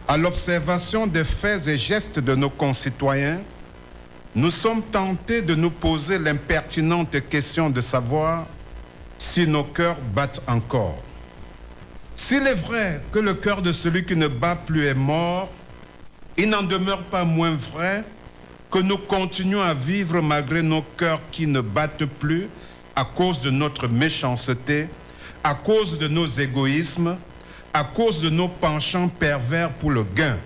À l'observation des faits et gestes de nos concitoyens, nous sommes tentés de nous poser l'impertinente question de savoir si nos cœurs battent encore. S'il est vrai que le cœur de celui qui ne bat plus est mort, il n'en demeure pas moins vrai que nous continuons à vivre malgré nos cœurs qui ne battent plus à cause de notre méchanceté, à cause de nos égoïsmes, à cause de nos penchants pervers pour le gain.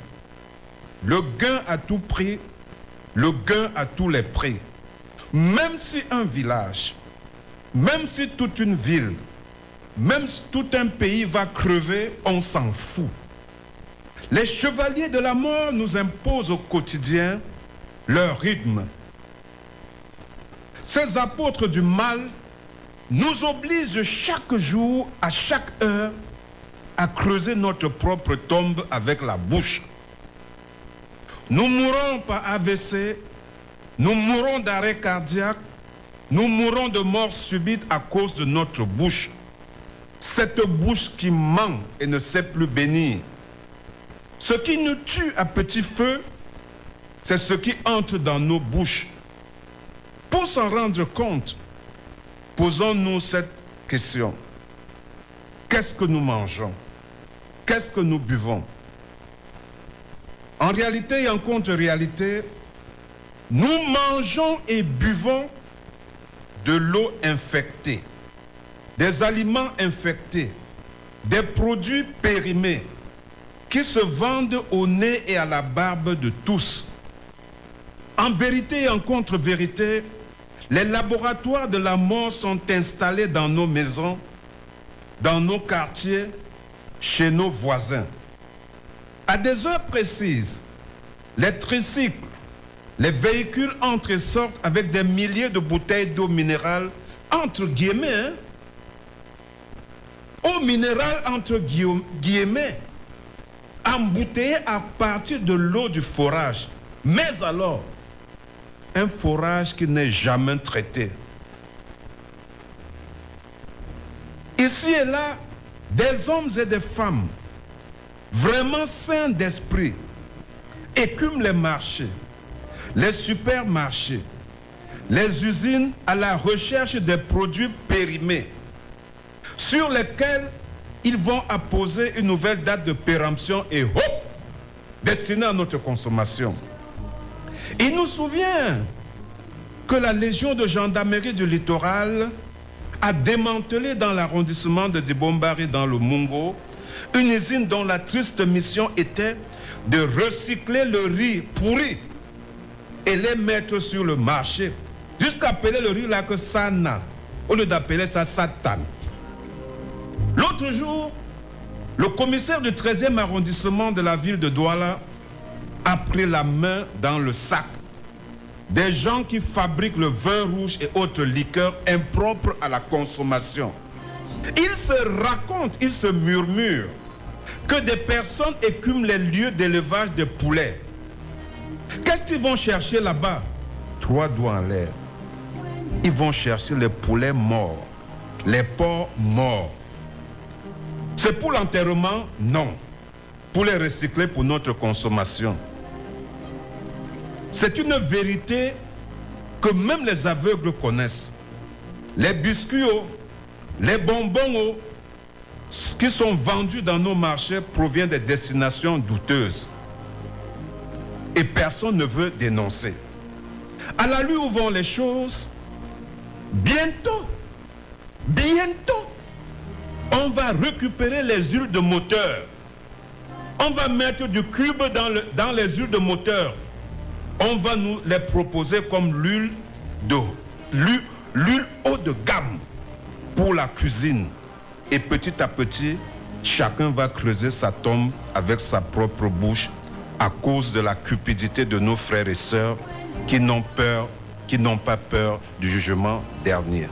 Le gain à tout prix, le gain à tous les prix. Même si un village, même si toute une ville, même si tout un pays va crever, on s'en fout. Les chevaliers de la mort nous imposent au quotidien leur rythme. Ces apôtres du mal nous obligent chaque jour, à chaque heure, à creuser notre propre tombe avec la bouche. Nous mourons par AVC, nous mourons d'arrêt cardiaque, nous mourons de mort subite à cause de notre bouche. Cette bouche qui ment et ne sait plus bénir. Ce qui nous tue à petit feu, c'est ce qui entre dans nos bouches. Pour s'en rendre compte, posons-nous cette question. Qu'est-ce que nous mangeons? Qu'est-ce que nous buvons? En réalité et en contre-réalité, nous mangeons et buvons de l'eau infectée, des aliments infectés, des produits périmés qui se vendent au nez et à la barbe de tous. En vérité et en contre-vérité, les laboratoires de la mort sont installés dans nos maisons, dans nos quartiers, chez nos voisins. À des heures précises, les tricycles, les véhicules entrent et sortent avec des milliers de bouteilles d'eau minérale, entre guillemets, eau minérale entre guillemets, embouteillée à partir de l'eau du forage. Mais alors, un forage qui n'est jamais traité. Ici et là, des hommes et des femmes vraiment sains d'esprit écument les marchés, les supermarchés, les usines à la recherche des produits périmés sur lesquels ils vont apposer une nouvelle date de péremption et hop, destinée à notre consommation. Il nous souvient que la Légion de gendarmerie du littoral a démantelé dans l'arrondissement de Dibombari dans le Mungo une usine dont la triste mission était de recycler le riz pourri et les mettre sur le marché, jusqu'à appeler le riz là que Sana, au lieu d'appeler ça Satan. L'autre jour, le commissaire du 13e arrondissement de la ville de Douala a pris la main dans le sac des gens qui fabriquent le vin rouge et autres liqueurs impropres à la consommation. Ils se racontent, ils se murmurent que des personnes écument les lieux d'élevage de poulets. Qu'est-ce qu'ils vont chercher là-bas? 3 doigts en l'air. Ils vont chercher les poulets morts, les porcs morts. C'est pour l'enterrement? Non. Pour les recycler pour notre consommation. C'est une vérité que même les aveugles connaissent. Les biscuits, les bonbons qui sont vendus dans nos marchés proviennent des destinations douteuses. Et personne ne veut dénoncer. À la lui où vont les choses, bientôt, on va récupérer les huiles de moteur. On va mettre du cube dans les huiles de moteur. On va nous les proposer comme l'huile haut de gamme pour la cuisine. Et petit à petit, chacun va creuser sa tombe avec sa propre bouche à cause de la cupidité de nos frères et sœurs qui n'ont pas peur du jugement dernier.